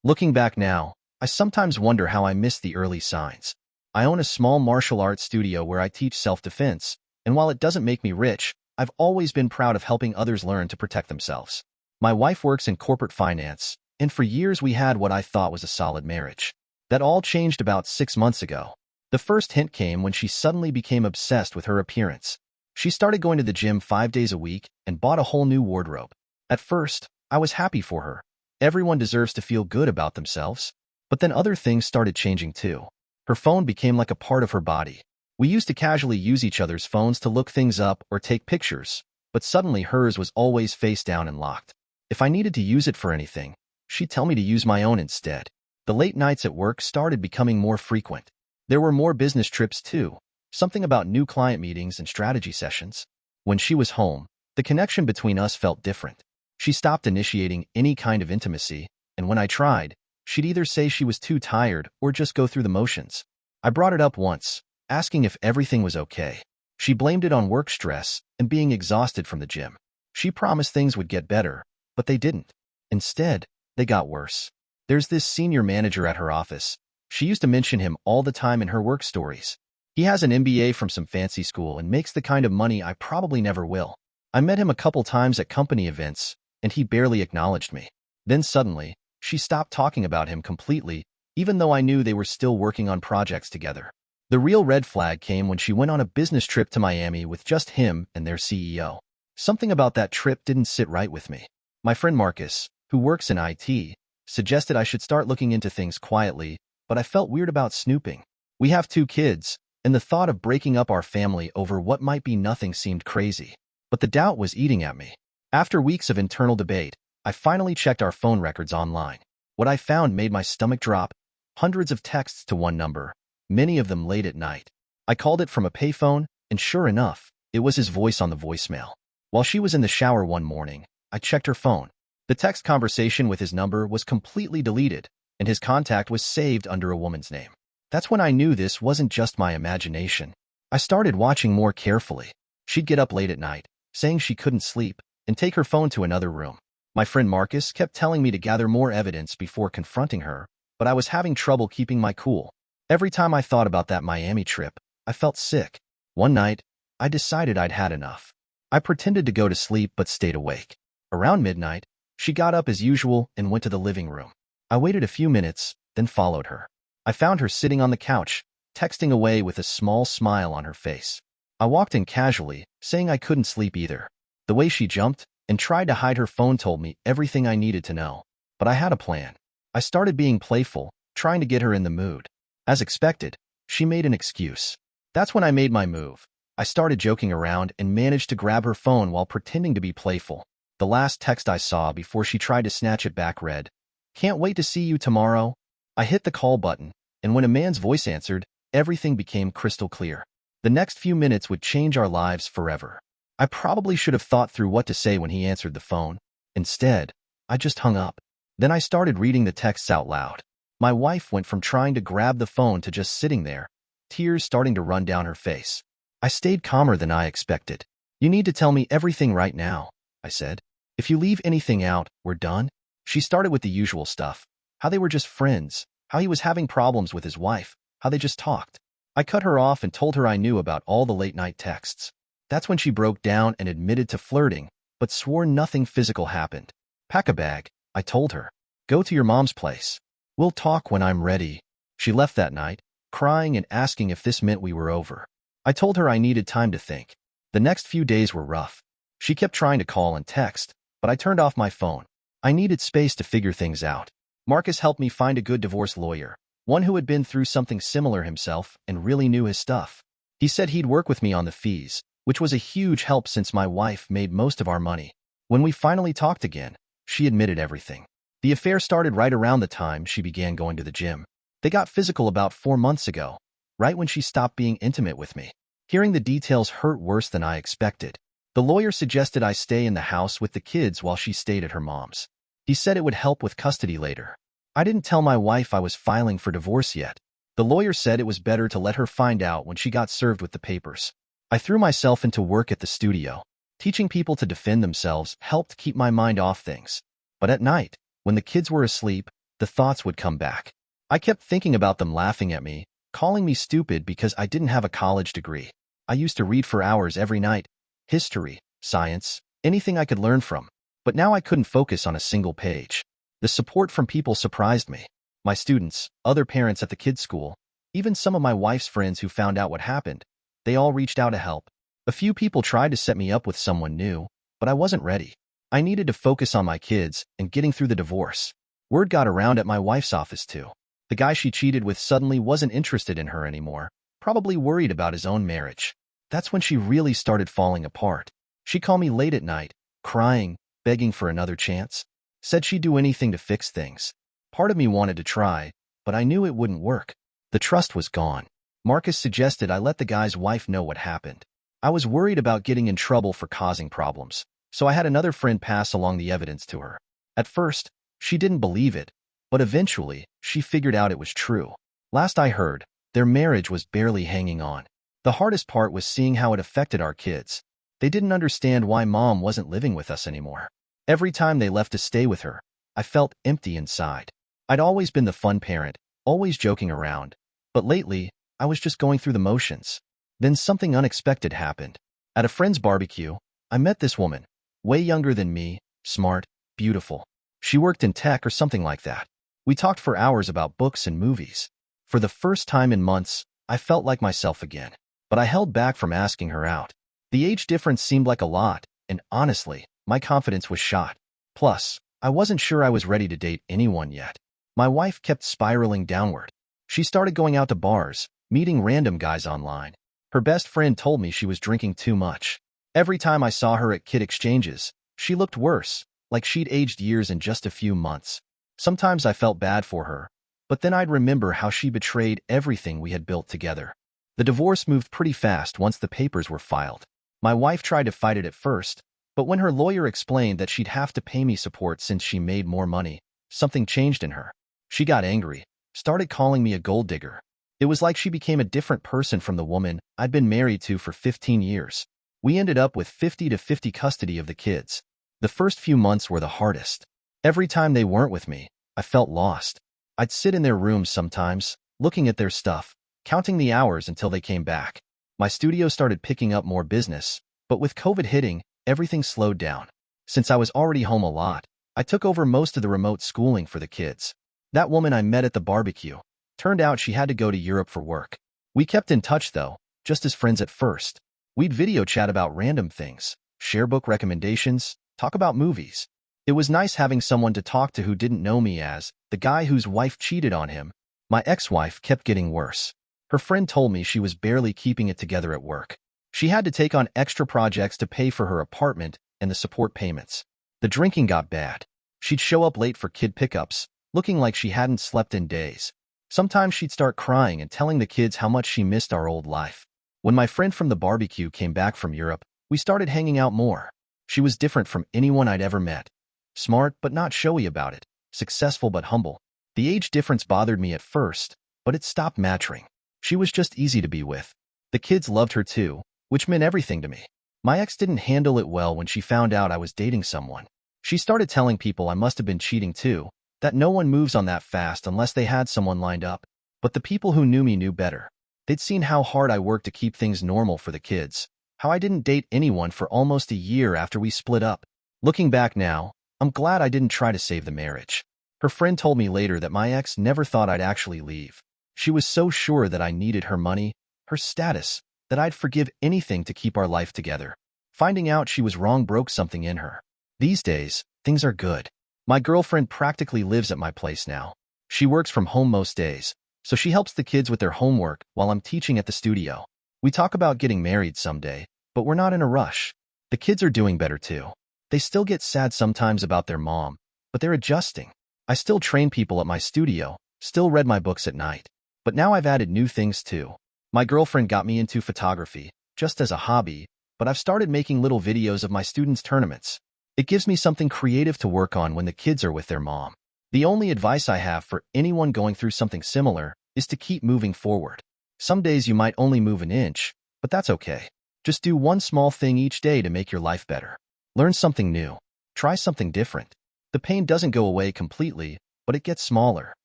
Looking back now, I sometimes wonder how I missed the early signs. I own a small martial arts studio where I teach self-defense, and while it doesn't make me rich, I've always been proud of helping others learn to protect themselves. My wife works in corporate finance, and for years we had what I thought was a solid marriage. That all changed about 6 months ago. The first hint came when she suddenly became obsessed with her appearance. She started going to the gym 5 days a week and bought a whole new wardrobe. At first, I was happy for her. Everyone deserves to feel good about themselves. But then other things started changing too. Her phone became like a part of her body. We used to casually use each other's phones to look things up or take pictures, but suddenly hers was always face down and locked. If I needed to use it for anything, she'd tell me to use my own instead. The late nights at work started becoming more frequent. There were more business trips too, something about new client meetings and strategy sessions. When she was home, the connection between us felt different. She stopped initiating any kind of intimacy, and when I tried, she'd either say she was too tired or just go through the motions. I brought it up once, asking if everything was okay. She blamed it on work stress and being exhausted from the gym. She promised things would get better, but they didn't. Instead, they got worse. There's this senior manager at her office. She used to mention him all the time in her work stories. He has an MBA from some fancy school and makes the kind of money I probably never will. I met him a couple times at company events, and he barely acknowledged me. Then suddenly, she stopped talking about him completely, even though I knew they were still working on projects together. The real red flag came when she went on a business trip to Miami with just him and their CEO. Something about that trip didn't sit right with me. My friend Marcus, who works in IT, suggested I should start looking into things quietly, but I felt weird about snooping. We have 2 kids, and the thought of breaking up our family over what might be nothing seemed crazy. But the doubt was eating at me. After weeks of internal debate, I finally checked our phone records online. What I found made my stomach drop. Hundreds of texts to one number, many of them late at night. I called it from a payphone, and sure enough, it was his voice on the voicemail. While she was in the shower one morning, I checked her phone. The text conversation with his number was completely deleted, and his contact was saved under a woman's name. That's when I knew this wasn't just my imagination. I started watching more carefully. She'd get up late at night, saying she couldn't sleep, and take her phone to another room. My friend Marcus kept telling me to gather more evidence before confronting her, but I was having trouble keeping my cool. Every time I thought about that Miami trip, I felt sick. One night, I decided I'd had enough. I pretended to go to sleep but stayed awake. Around midnight, she got up as usual and went to the living room. I waited a few minutes, then followed her. I found her sitting on the couch, texting away with a small smile on her face. I walked in casually, saying I couldn't sleep either. The way she jumped and tried to hide her phone told me everything I needed to know. But I had a plan. I started being playful, trying to get her in the mood. As expected, she made an excuse. That's when I made my move. I started joking around and managed to grab her phone while pretending to be playful. The last text I saw before she tried to snatch it back read, "Can't wait to see you tomorrow." I hit the call button, and when a man's voice answered, everything became crystal clear. The next few minutes would change our lives forever. I probably should have thought through what to say when he answered the phone. Instead, I just hung up. Then I started reading the texts out loud. My wife went from trying to grab the phone to just sitting there, tears starting to run down her face. I stayed calmer than I expected. "You need to tell me everything right now," I said. "If you leave anything out, we're done." She started with the usual stuff. How they were just friends, how he was having problems with his wife, how they just talked. I cut her off and told her I knew about all the late-night texts. That's when she broke down and admitted to flirting, but swore nothing physical happened. "Pack a bag," I told her. "Go to your mom's place. We'll talk when I'm ready." She left that night, crying and asking if this meant we were over. I told her I needed time to think. The next few days were rough. She kept trying to call and text, but I turned off my phone. I needed space to figure things out. Marcus helped me find a good divorce lawyer, one who had been through something similar himself and really knew his stuff. He said he'd work with me on the fees, which was a huge help since my wife made most of our money. When we finally talked again, she admitted everything. The affair started right around the time she began going to the gym. They got physical about 4 months ago, right when she stopped being intimate with me. Hearing the details hurt worse than I expected. The lawyer suggested I stay in the house with the kids while she stayed at her mom's. He said it would help with custody later. I didn't tell my wife I was filing for divorce yet. The lawyer said it was better to let her find out when she got served with the papers. I threw myself into work at the studio. Teaching people to defend themselves helped keep my mind off things. But at night, when the kids were asleep, the thoughts would come back. I kept thinking about them laughing at me, calling me stupid because I didn't have a college degree. I used to read for hours every night, history, science, anything I could learn from. But now I couldn't focus on a single page. The support from people surprised me. My students, other parents at the kids' school, even some of my wife's friends who found out what happened, they all reached out to help. A few people tried to set me up with someone new, but I wasn't ready. I needed to focus on my kids and getting through the divorce. Word got around at my wife's office too. The guy she cheated with suddenly wasn't interested in her anymore, probably worried about his own marriage. That's when she really started falling apart. She called me late at night, crying, begging for another chance. Said she'd do anything to fix things. Part of me wanted to try, but I knew it wouldn't work. The trust was gone. Marcus suggested I let the guy's wife know what happened. I was worried about getting in trouble for causing problems, so I had another friend pass along the evidence to her. At first, she didn't believe it, but eventually, she figured out it was true. Last I heard, their marriage was barely hanging on. The hardest part was seeing how it affected our kids. They didn't understand why Mom wasn't living with us anymore. Every time they left to stay with her, I felt empty inside. I'd always been the fun parent, always joking around, but lately, I was just going through the motions. Then something unexpected happened. At a friend's barbecue, I met this woman, way younger than me, smart, beautiful. She worked in tech or something like that. We talked for hours about books and movies. For the first time in months, I felt like myself again, but I held back from asking her out. The age difference seemed like a lot, and honestly, my confidence was shot. Plus, I wasn't sure I was ready to date anyone yet. My wife kept spiraling downward. She started going out to bars, meeting random guys online. Her best friend told me she was drinking too much. Every time I saw her at kid exchanges, she looked worse, like she'd aged years in just a few months. Sometimes I felt bad for her, but then I'd remember how she betrayed everything we had built together. The divorce moved pretty fast once the papers were filed. My wife tried to fight it at first, but when her lawyer explained that she'd have to pay me support since she made more money, something changed in her. She got angry, started calling me a gold digger. It was like she became a different person from the woman I'd been married to for 15 years. We ended up with 50-50 custody of the kids. The first few months were the hardest. Every time they weren't with me, I felt lost. I'd sit in their rooms sometimes, looking at their stuff, counting the hours until they came back. My studio started picking up more business, but with COVID hitting, everything slowed down. Since I was already home a lot, I took over most of the remote schooling for the kids. That woman I met at the barbecue, turned out she had to go to Europe for work. We kept in touch though, just as friends at first. We'd video chat about random things, share book recommendations, talk about movies. It was nice having someone to talk to who didn't know me as the guy whose wife cheated on him. My ex-wife kept getting worse. Her friend told me she was barely keeping it together at work. She had to take on extra projects to pay for her apartment and the support payments. The drinking got bad. She'd show up late for kid pickups, looking like she hadn't slept in days. Sometimes she'd start crying and telling the kids how much she missed our old life. When my friend from the barbecue came back from Europe, we started hanging out more. She was different from anyone I'd ever met. Smart but not showy about it, successful but humble. The age difference bothered me at first, but it stopped mattering. She was just easy to be with. The kids loved her too, which meant everything to me. My ex didn't handle it well when she found out I was dating someone. She started telling people I must have been cheating too, that no one moves on that fast unless they had someone lined up. But the people who knew me knew better. They'd seen how hard I worked to keep things normal for the kids, how I didn't date anyone for almost a year after we split up. Looking back now, I'm glad I didn't try to save the marriage. Her friend told me later that my ex never thought I'd actually leave. She was so sure that I needed her money, her status, that I'd forgive anything to keep our life together. Finding out she was wrong broke something in her. These days, things are good. My girlfriend practically lives at my place now. She works from home most days, so she helps the kids with their homework while I'm teaching at the studio. We talk about getting married someday, but we're not in a rush. The kids are doing better too. They still get sad sometimes about their mom, but they're adjusting. I still train people at my studio, still read my books at night. But now I've added new things too. My girlfriend got me into photography, just as a hobby, but I've started making little videos of my students' tournaments. It gives me something creative to work on when the kids are with their mom. The only advice I have for anyone going through something similar is to keep moving forward. Some days you might only move an inch, but that's okay. Just do one small thing each day to make your life better. Learn something new. Try something different. The pain doesn't go away completely, but it gets smaller.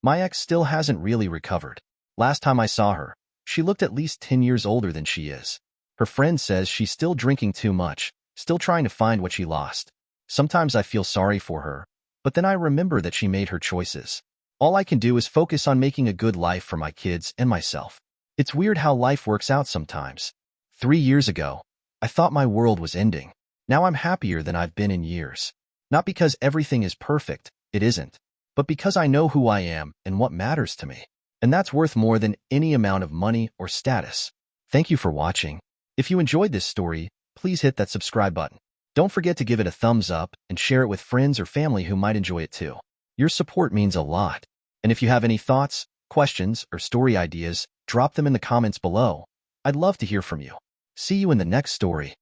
My ex still hasn't really recovered. Last time I saw her, she looked at least 10 years older than she is. Her friend says she's still drinking too much, still trying to find what she lost. Sometimes I feel sorry for her, but then I remember that she made her choices. All I can do is focus on making a good life for my kids and myself. It's weird how life works out sometimes. 3 years ago, I thought my world was ending. Now I'm happier than I've been in years. Not because everything is perfect, it isn't, but because I know who I am and what matters to me. And that's worth more than any amount of money or status. Thank you for watching. If you enjoyed this story, please hit that subscribe button. Don't forget to give it a thumbs up and share it with friends or family who might enjoy it too. Your support means a lot. And if you have any thoughts, questions, or story ideas, drop them in the comments below. I'd love to hear from you. See you in the next story.